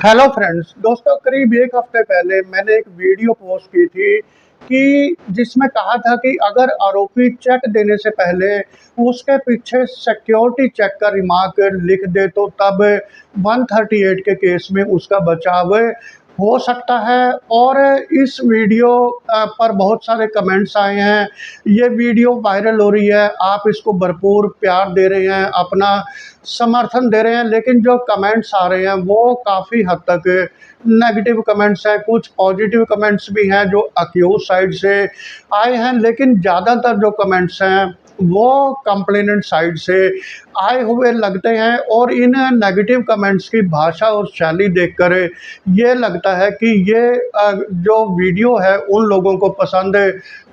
Hello friends, दोस्तों करीब एक हफ्ते पहले मैंने एक वीडियो पोस्ट की थी कि जिसमें कहा था कि अगर आरोपी चेक देने से पहले उसके पीछे सिक्योरिटी चेक का रिमार्क लिख दे तो तब 138 के केस में उसका बचाव हो सकता है। और इस वीडियो पर बहुत सारे कमेंट्स आए हैं। ये वीडियो वायरल हो रही है, आप इसको भरपूर प्यार दे रहे हैं, अपना समर्थन दे रहे हैं, लेकिन जो कमेंट्स आ रहे हैं वो काफ़ी हद तक नेगेटिव कमेंट्स हैं। कुछ पॉजिटिव कमेंट्स भी हैं जो अक्यूज साइड से आए हैं, लेकिन ज़्यादातर जो कमेंट्स हैं वो कंप्लेनेंट साइड से आए हुए लगते हैं। और इन नेगेटिव कमेंट्स की भाषा और शैली देखकर ये लगता है कि ये जो वीडियो है उन लोगों को पसंद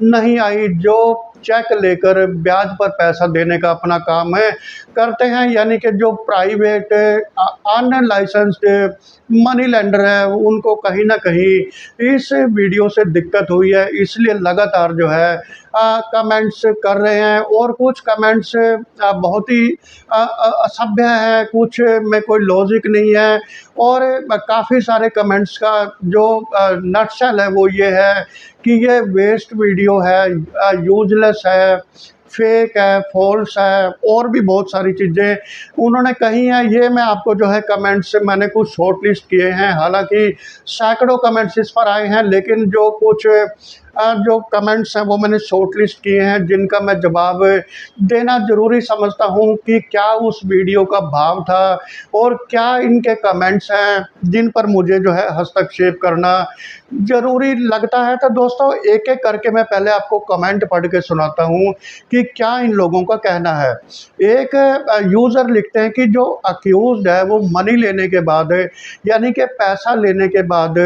नहीं आई जो चेक लेकर ब्याज पर पैसा देने का अपना काम है करते हैं, यानी कि जो प्राइवेट अनलाइसेंस्ड मनी लेंडर है उनको कहीं ना कहीं इस वीडियो से दिक्कत हुई है, इसलिए लगातार जो है कमेंट्स कर रहे हैं। और कुछ कमेंट्स बहुत ही असभ्य है, कुछ में कोई लॉजिक नहीं है। और काफ़ी सारे कमेंट्स का जो नटशेल है वो ये है कि ये वेस्ट वीडियो है, यूजलेस है, फेक है, फॉल्स है, और भी बहुत सारी चीज़ें उन्होंने कही हैं। ये मैं आपको जो है कमेंट्स मैंने कुछ शॉर्ट लिस्ट किए हैं, हालांकि सैकड़ों कमेंट्स इस पर आए हैं, लेकिन जो कुछ जो कमेंट्स हैं वो मैंने शॉर्ट लिस्ट किए हैं जिनका मैं जवाब देना ज़रूरी समझता हूँ कि क्या उस वीडियो का भाव था और क्या इनके कमेंट्स हैं जिन पर मुझे जो है हस्तक्षेप करना ज़रूरी लगता है। तो दोस्तों एक एक करके मैं पहले आपको कमेंट पढ़ के सुनाता हूँ कि क्या इन लोगों का कहना है। एक यूज़र लिखते हैं कि जो अक्यूज्ड है वो मनी लेने के बाद, यानी कि पैसा लेने के बाद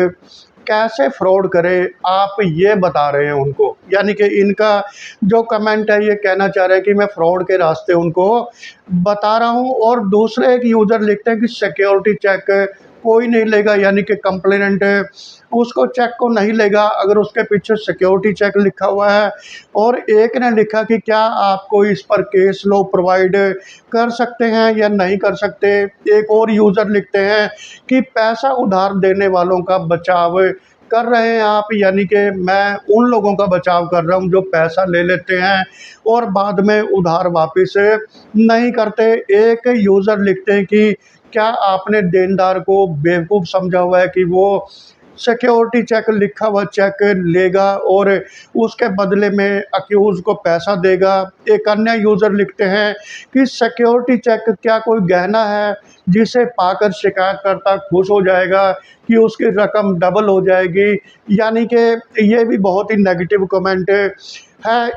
कैसे फ्रॉड करे, आप ये बता रहे हैं उनको। यानी कि इनका जो कमेंट है ये कहना चाह रहे हैं कि मैं फ्रॉड के रास्ते उनको बता रहा हूँ। और दूसरे एक यूज़र लिखते हैं कि सिक्योरिटी चेक कोई नहीं लेगा, यानी कि कंप्लेनेंट उसको चेक को नहीं लेगा अगर उसके पीछे सिक्योरिटी चेक लिखा हुआ है। और एक ने लिखा कि क्या आपको इस पर केस लो प्रोवाइड कर सकते हैं या नहीं कर सकते। एक और यूज़र लिखते हैं कि पैसा उधार देने वालों का बचाव कर रहे हैं आप, यानी कि मैं उन लोगों का बचाव कर रहा हूं जो पैसा ले लेते हैं और बाद में उधार वापस नहीं करते। एक यूज़र लिखते हैं कि क्या आपने देनदार को बेवकूफ़ समझा हुआ है कि वो सिक्योरिटी चेक लिखा हुआ चेक लेगा और उसके बदले में अक्यूज को पैसा देगा। एक अन्य यूज़र लिखते हैं कि सिक्योरिटी चेक क्या कोई गहना है जिसे पाकर शिकायतकर्ता खुश हो जाएगा कि उसकी रकम डबल हो जाएगी। यानी कि ये भी बहुत ही नेगेटिव कमेंट है।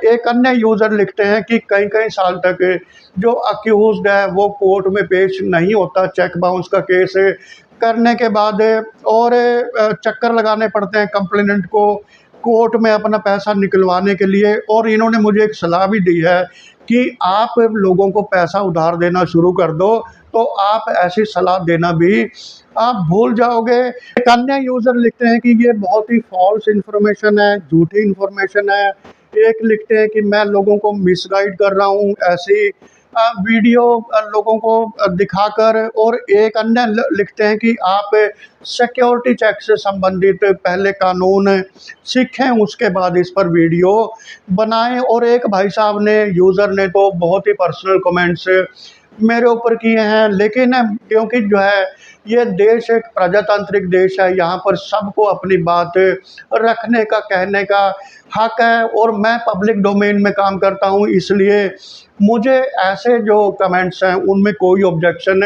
एक अन्य यूज़र लिखते हैं कि कई कई साल तक जो अक्यूज्ड है वो कोर्ट में पेश नहीं होता चेक बाउंस का केस करने के बाद, और चक्कर लगाने पड़ते हैं कंप्लेनेंट को कोर्ट में अपना पैसा निकलवाने के लिए। और इन्होंने मुझे एक सलाह भी दी है कि आप लोगों को पैसा उधार देना शुरू कर दो, तो आप ऐसी सलाह देना भी आप भूल जाओगे। एक अन्य यूज़र लिखते हैं कि ये बहुत ही फॉल्स इन्फॉर्मेशन है, झूठी इन्फॉर्मेशन है। एक लिखते हैं कि मैं लोगों को मिसगाइड कर रहा हूँ ऐसी वीडियो लोगों को दिखाकर। और एक अन्य लिखते हैं कि आप सिक्योरिटी चेक से संबंधित पहले कानून सीखें उसके बाद इस पर वीडियो बनाएं। और एक भाई साहब ने, यूज़र ने, तो बहुत ही पर्सनल कमेंट्स मेरे ऊपर किए हैं, लेकिन क्योंकि जो है ये देश एक प्रजातांत्रिक देश है, यहाँ पर सबको अपनी बात रखने का, कहने का हक है। और मैं पब्लिक डोमेन में काम करता हूँ, इसलिए मुझे ऐसे जो कमेंट्स हैं उनमें कोई ऑब्जेक्शन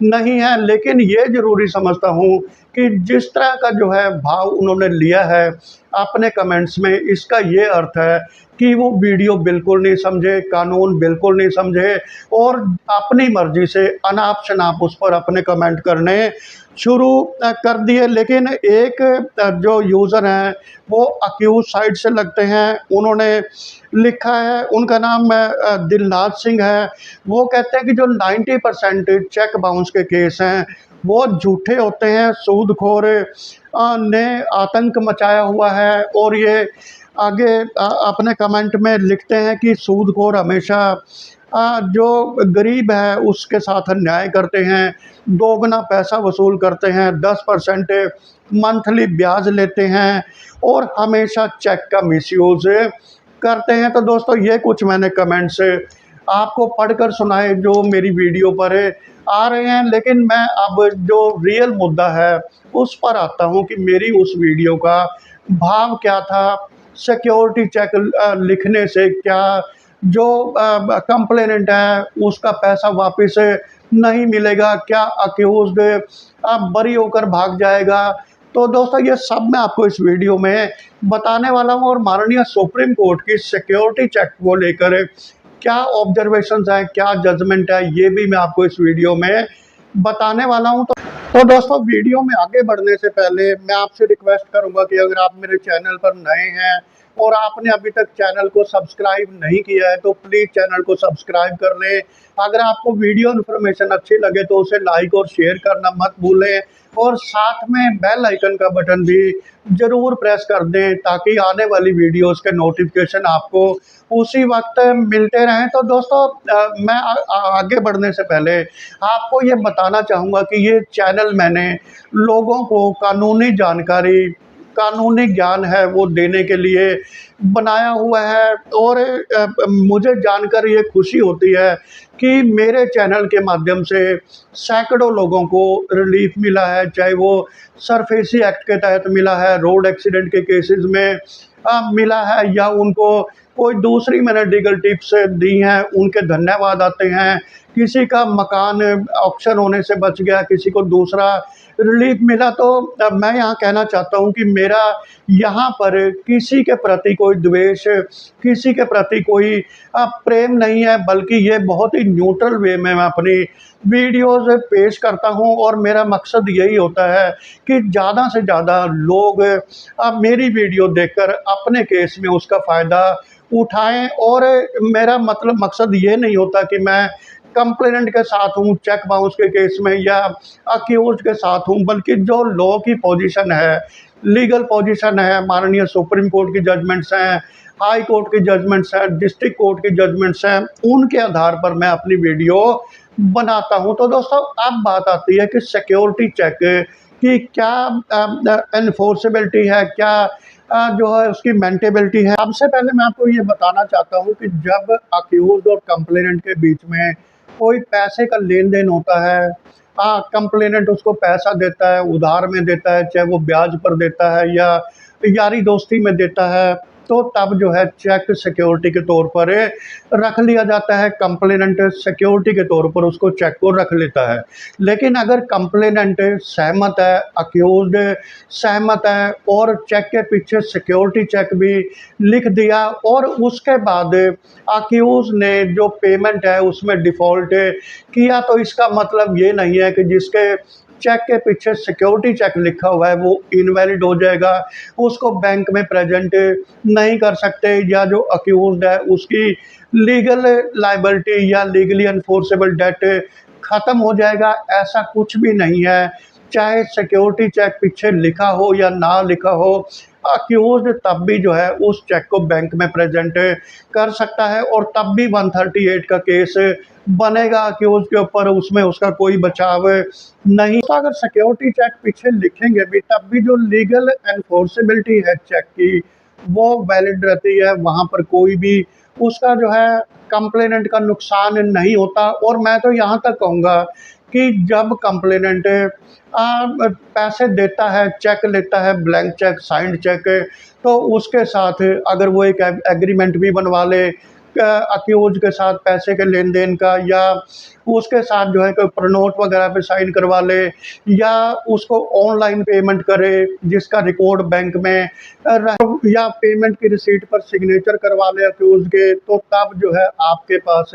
नहीं है। लेकिन ये ज़रूरी समझता हूँ कि जिस तरह का जो है भाव उन्होंने लिया है अपने कमेंट्स में, इसका ये अर्थ है कि वो वीडियो बिल्कुल नहीं समझे, कानून बिल्कुल नहीं समझे और अपनी मर्ज़ी से अनाप शनाप उस पर अपने कमेंट करने शुरू कर दिए। लेकिन एक जो यूज़र हैं वो अक्यूज साइड से लगते हैं, उन्होंने लिखा है, उनका नाम दिलनाथ सिंह है। वो कहते हैं कि जो 90% चेक बाउंस के केस हैं वो झूठे होते हैं, सूदखोर ने आतंक मचाया हुआ है। और ये आगे अपने कमेंट में लिखते हैं कि सूदखोर हमेशा जो गरीब है उसके साथ अन्याय करते हैं, दोगुना पैसा वसूल करते हैं, 10% मंथली ब्याज लेते हैं और हमेशा चेक का मिसयूज़ करते हैं। तो दोस्तों ये कुछ मैंने कमेंट्स आपको पढ़कर सुनाए जो मेरी वीडियो पर आ रहे हैं, लेकिन मैं अब जो रियल मुद्दा है उस पर आता हूँ कि मेरी उस वीडियो का भाव क्या था। सिक्योरिटी चेक लिखने से क्या जो कंप्लेनेंट है उसका पैसा वापस नहीं मिलेगा? क्या अक्यूज़्ड बरी होकर भाग जाएगा? तो दोस्तों ये सब मैं आपको इस वीडियो में बताने वाला हूँ और माननीय सुप्रीम कोर्ट की सिक्योरिटी चेक को लेकर क्या ऑब्जर्वेशंस हैं, क्या जजमेंट है, ये भी मैं आपको इस वीडियो में बताने वाला हूँ। तो दोस्तों वीडियो में आगे बढ़ने से पहले मैं आपसे रिक्वेस्ट करूंगा कि अगर आप मेरे चैनल पर नए हैं और आपने अभी तक चैनल को सब्सक्राइब नहीं किया है तो प्लीज़ चैनल को सब्सक्राइब कर लें। अगर आपको वीडियो इन्फॉर्मेशन अच्छी लगे तो उसे लाइक और शेयर करना मत भूलें और साथ में बेल आइकन का बटन भी ज़रूर प्रेस कर दें ताकि आने वाली वीडियोस के नोटिफिकेशन आपको उसी वक्त मिलते रहें। तो दोस्तों मैं आगे बढ़ने से पहले आपको ये बताना चाहूँगा कि ये चैनल मैंने लोगों को कानूनी ज्ञान है वो देने के लिए बनाया हुआ है और मुझे जानकर ये खुशी होती है कि मेरे चैनल के माध्यम से सैकड़ों लोगों को रिलीफ मिला है, चाहे वो सरफेसी एक्ट के तहत मिला है, रोड एक्सीडेंट के केसेस में मिला है या उनको कोई दूसरी मैंने लीगल टिप्स दी हैं, उनके धन्यवाद आते हैं। किसी का मकान ऑक्शन होने से बच गया, किसी को दूसरा रिलीफ मिला। तो मैं यहाँ कहना चाहता हूँ कि मेरा यहाँ पर किसी के प्रति कोई द्वेष, किसी के प्रति कोई प्रेम नहीं है, बल्कि ये बहुत ही न्यूट्रल वे में मैं अपनी वीडियोज़ पेश करता हूँ और मेरा मकसद यही होता है कि ज़्यादा से ज़्यादा लोग मेरी वीडियो देखकर अपने केस में उसका फ़ायदा उठाएं। और मेरा मतलब मकसद ये नहीं होता कि मैं कंप्लेनेंट के साथ हूँ चेक बाउंस के केस में या अक्यूज्ड के साथ हूँ, बल्कि जो लॉ की पोजीशन है, लीगल पोजीशन है, माननीय सुप्रीम कोर्ट की जजमेंट्स हैं, हाई कोर्ट की जजमेंट्स हैं, डिस्ट्रिक्ट कोर्ट की जजमेंट्स हैं, उनके आधार पर मैं अपनी वीडियो बनाता हूँ। तो दोस्तों अब बात आती है कि सिक्योरिटी चेक की क्या एनफोर्सेबिलिटी है, क्या जो है उसकी मेंटेबिलिटी है। सबसे पहले मैं आपको ये बताना चाहता हूँ कि जब अक्यूज्ड और कंप्लेनेंट के बीच में कोई पैसे का लेन देन होता है, कंप्लेनेंट उसको पैसा देता है, उधार में देता है, चाहे वो ब्याज पर देता है या यारी दोस्ती में देता है, तो तब जो है चेक सिक्योरिटी के तौर पर रख लिया जाता है। कंप्लेनेंट सिक्योरिटी के तौर पर उसको चेक को रख लेता है। लेकिन अगर कंप्लेनेंट सहमत है, अक्यूज्ड सहमत है और चेक के पीछे सिक्योरिटी चेक भी लिख दिया और उसके बाद अक्यूज ने जो पेमेंट है उसमें डिफ़ॉल्ट किया, तो इसका मतलब ये नहीं है कि जिसके चेक के पीछे सिक्योरिटी चेक लिखा हुआ है वो इनवैलिड हो जाएगा, उसको बैंक में प्रेजेंट नहीं कर सकते, या जो अक्यूज्ड है उसकी लीगल लायबिलिटी या लीगली एनफोर्सेबल डेट ख़त्म हो जाएगा। ऐसा कुछ भी नहीं है। चाहे सिक्योरिटी चेक पीछे लिखा हो या ना लिखा हो, अक्यूज्ड तब भी जो है उस चेक को बैंक में प्रेजेंट कर सकता है और तब भी 138 का केस बनेगा अक्यूज्ड के ऊपर, उसमें उसका कोई बचाव नहीं। तो अगर सिक्योरिटी चेक पीछे लिखेंगे भी तब भी जो लीगल एनफोर्सेबिलिटी है चेक की वो वैलिड रहती है, वहाँ पर कोई भी उसका जो है कंप्लेनेंट का नुकसान नहीं होता। और मैं तो यहाँ तक कहूँगा कि जब कंप्लेनेंट पैसे देता है, चेक लेता है, ब्लैंक चेक, साइंड चेक, तो उसके साथ अगर वो एक एग्रीमेंट भी बनवा ले अक्यूज के साथ पैसे के लेन देन का, या उसके साथ जो है कोई प्रोनोट वगैरह पे साइन करवा ले, या उसको ऑनलाइन पेमेंट करे जिसका रिकॉर्ड बैंक में या पेमेंट की रिसीट पर सिग्नेचर करवा ले अक्यूज के, तो तब जो है आपके पास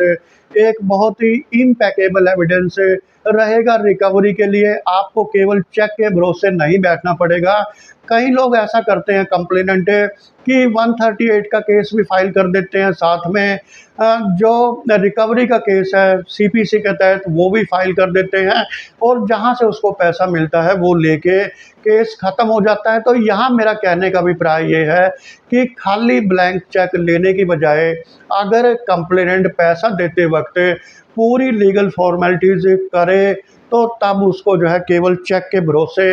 एक बहुत ही इम्पेकेबल एविडेंस रहेगा रिकवरी के लिए। आपको केवल चेक के भरोसे नहीं बैठना पड़ेगा। कई लोग ऐसा करते हैं कंप्लेनेंट कि 138 का केस भी फाइल कर देते हैं, साथ में जो रिकवरी का केस है सीपीसी के तहत वो भी फाइल कर देते हैं और जहां से उसको पैसा मिलता है वो लेके केस ख़त्म हो जाता है। तो यहाँ मेरा कहने का अभिप्राय ये है कि खाली ब्लैंक चेक लेने की बजाय अगर कंप्लेनेंट पैसा देते वक्त पूरी लीगल फॉर्मेलिटीज़ करे तो तब उसको जो है केवल चेक के भरोसे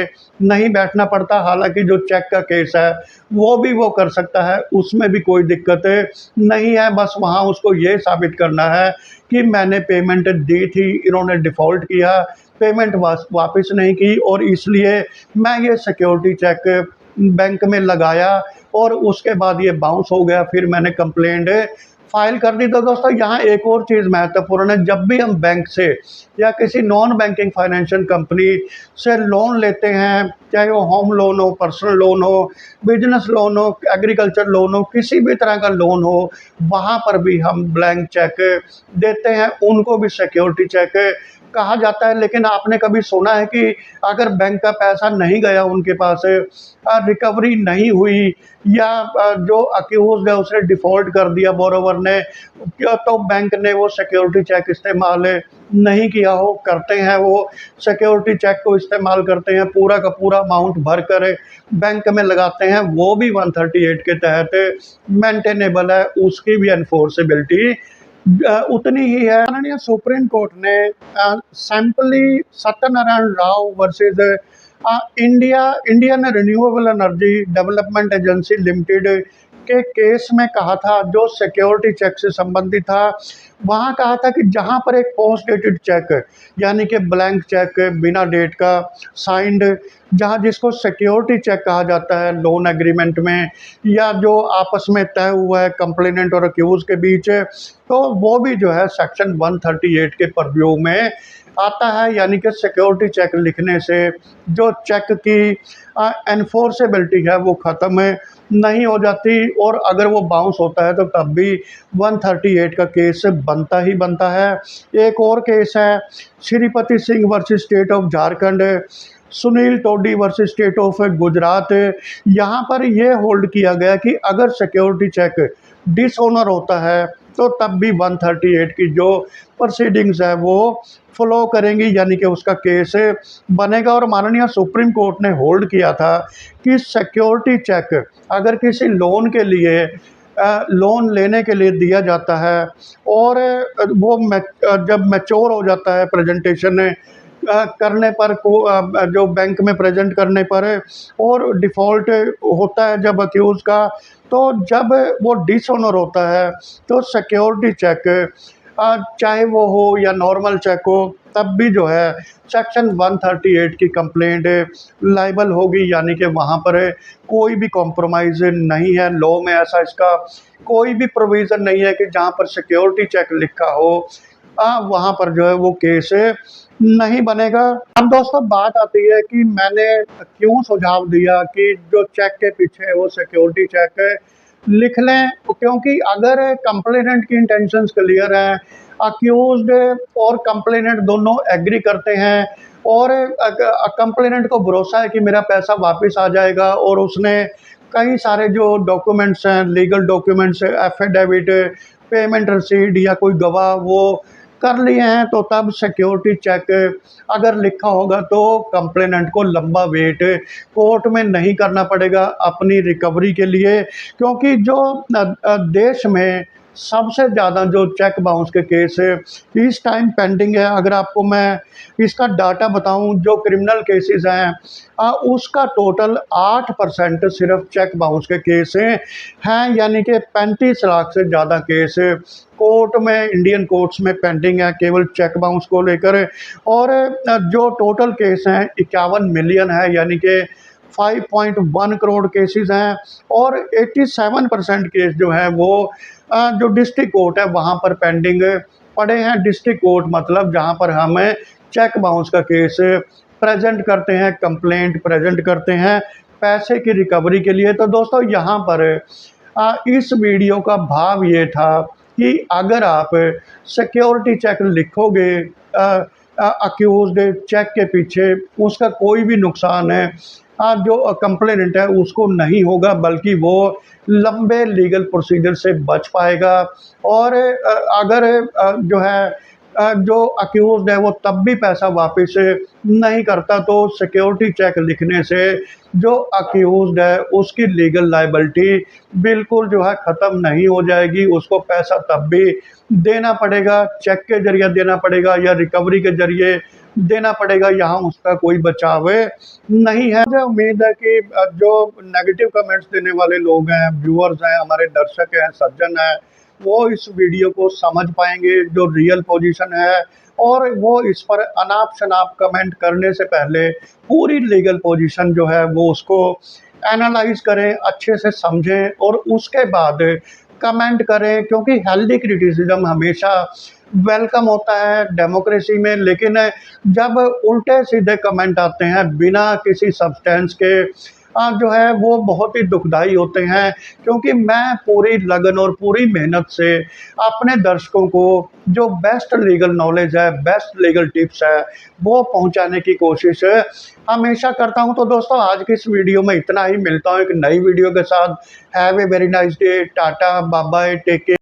नहीं बैठना पड़ता। हालांकि जो चेक का केस है वो कर सकता है, उसमें भी कोई दिक्कत नहीं है। बस वहाँ उसको ये साबित करना है कि मैंने पेमेंट दी थी, इन्होंने डिफ़ॉल्ट किया, पेमेंट वापस नहीं की और इसलिए मैं ये सिक्योरिटी चेक बैंक में लगाया और उसके बाद ये बाउंस हो गया, फिर मैंने कंप्लेंट फाइल कर दी। तो दोस्तों यहाँ एक और चीज़ महत्वपूर्ण है, जब भी हम बैंक से या किसी नॉन बैंकिंग फाइनेंशियल कंपनी से लोन लेते हैं, चाहे वो होम लोन हो, पर्सनल लोन हो, बिजनेस लोन हो, एग्रीकल्चर लोन हो, किसी भी तरह का लोन हो, वहाँ पर भी हम ब्लैंक चेक देते हैं, उनको भी सिक्योरिटी चेक कहा जाता है। लेकिन आपने कभी सुना है कि अगर बैंक का पैसा नहीं गया उनके पास, रिकवरी नहीं हुई या जो अक्यूज़्ड है उसने डिफ़ॉल्ट कर दिया बोरोवर ने, क्या तो बैंक ने वो सिक्योरिटी चेक इस्तेमाल नहीं किया हो? करते हैं, वो सिक्योरिटी चेक को इस्तेमाल करते हैं, पूरा का पूरा अमाउंट भर कर बैंक में लगाते हैं, वो भी 138 के तहत मेंटेनेबल है, उसकी भी एनफोर्सेबिलिटी उतनी ही है। माननीय सुप्रीम कोर्ट ने Sampali Satyanarayana Rao versus Indian Renewable Energy Development Agency Limited के केस में कहा था, जो सिक्योरिटी चेक से संबंधित था। वहाँ कहा था कि जहाँ पर एक पोस्ट डेटेड चेक यानी कि ब्लैंक चेक बिना डेट का साइंड, जहाँ जिसको सिक्योरिटी चेक कहा जाता है लोन एग्रीमेंट में, या जो आपस में तय हुआ है कंप्लेनेंट और अक्यूज के बीच, तो वो भी जो है सेक्शन 138 के परव्यू में आता है। यानी कि सिक्योरिटी चेक लिखने से जो चेक की एनफोर्सेबिलिटी है वो ख़त्म नहीं हो जाती, और अगर वो बाउंस होता है तो तब भी 138 का केस बनता ही बनता है। एक और केस है Shripati Singh versus State of Jharkhand, Sunil Todi versus State of Gujarat. यहाँ पर ये होल्ड किया गया कि अगर सिक्योरिटी चेक डिसऑनर होता है तो तब भी 138 की जो प्रोसीडिंग्स है वो फ्लो करेंगी, यानी कि उसका केस बनेगा। और माननीय सुप्रीम कोर्ट ने होल्ड किया था कि सिक्योरिटी चेक अगर किसी लोन के लिए लोन लेने के लिए दिया जाता है और वो जब मैच्योर हो जाता है प्रेजेंटेशन करने पर जो बैंक में प्रेजेंट करने पर, और डिफ़ॉल्ट होता है जब अक्यूज़ का, तो जब वो डिसऑनर होता है तो सिक्योरिटी चेक चाहे वो हो या नॉर्मल चेक हो, तब भी जो है सेक्शन 138 की कंप्लेंट लाइबल होगी। यानी कि वहाँ पर कोई भी कॉम्प्रोमाइज़ नहीं है, लॉ में ऐसा इसका कोई भी प्रोविज़न नहीं है कि जहाँ पर सिक्योरिटी चेक लिखा हो वहाँ पर जो है वो केस नहीं बनेगा। अब दोस्तों बात आती है कि मैंने क्यों सुझाव दिया कि जो चेक के पीछे है वो सिक्योरिटी चेक लिख लें, क्योंकि अगर कंप्लेनेंट की इंटेंशंस क्लियर हैं, अक्यूज्ड और कंप्लेनेंट दोनों एग्री करते हैं और कंप्लेनेंट को भरोसा है कि मेरा पैसा वापस आ जाएगा, और उसने कई सारे जो डॉक्यूमेंट्स हैं, लीगल डॉक्यूमेंट्स, एफिडेविट, पेमेंट रसीद या कोई गवाह वो कर लिए हैं, तो तब सिक्योरिटी चेक अगर लिखा होगा तो कंप्लेनेंट को लंबा वेट कोर्ट में नहीं करना पड़ेगा अपनी रिकवरी के लिए। क्योंकि जो देश में सबसे ज़्यादा जो चेक बाउंस के केस इस टाइम पेंडिंग है, अगर आपको मैं इसका डाटा बताऊं, जो क्रिमिनल केसेस हैं उसका टोटल 8% सिर्फ चेक बाउंस के केस हैं। यानी कि 35 लाख से ज़्यादा केस कोर्ट में, इंडियन कोर्ट्स में पेंडिंग है केवल चेक बाउंस को लेकर। और जो टोटल केस हैं 51 मिलियन है, यानी कि 5.1 करोड़ केसेस हैं, और 87% केस जो है वो जो डिस्ट्रिक्ट कोर्ट है वहाँ पर पेंडिंग पड़े हैं। डिस्ट्रिक्ट कोर्ट मतलब जहाँ पर हम चेक बाउंस का केस प्रेजेंट करते हैं, कंप्लेंट प्रेजेंट करते हैं पैसे की रिकवरी के लिए। तो दोस्तों यहाँ पर इस वीडियो का भाव ये था कि अगर आप सिक्योरिटी चेक लिखोगे अक्यूज्ड चेक के पीछे, उसका कोई भी नुकसान है जो कंप्लेनेंट है उसको नहीं होगा, बल्कि वो लंबे लीगल प्रोसीजर से बच पाएगा। और अगर जो है जो अक्यूज़्ड है वो तब भी पैसा वापस नहीं करता, तो सिक्योरिटी चेक लिखने से जो अक्यूज़्ड है उसकी लीगल लायबिलिटी बिल्कुल जो है ख़त्म नहीं हो जाएगी। उसको पैसा तब भी देना पड़ेगा, चेक के ज़रिए देना पड़ेगा या रिकवरी के ज़रिए देना पड़ेगा, यहाँ उसका कोई बचाव नहीं है। मुझे उम्मीद है कि जो नेगेटिव कमेंट्स देने वाले लोग हैं, व्यूअर्स हैं, हमारे दर्शक हैं, सज्जन हैं, वो इस वीडियो को समझ पाएँगे जो रियल पोजीशन है, और वो इस पर अनाप-शनाप कमेंट करने से पहले पूरी लीगल पोजीशन जो है वो उसको एनालाइज़ करें, अच्छे से समझें और उसके बाद कमेंट करें, क्योंकि हेल्दी क्रिटिसिज्म हमेशा वेलकम होता है डेमोक्रेसी में। लेकिन जब उल्टे-सीधे कमेंट आते हैं बिना किसी सब्सटेंस के, जो है वो बहुत ही दुखदाई होते हैं, क्योंकि मैं पूरी लगन और पूरी मेहनत से अपने दर्शकों को जो बेस्ट लीगल नॉलेज है, बेस्ट लीगल टिप्स है, वो पहुंचाने की कोशिश हमेशा करता हूं। तो दोस्तों, आज की इस वीडियो में इतना ही। मिलता हूं एक नई वीडियो के साथ। Have a very nice day. Tata, bye bye, take care.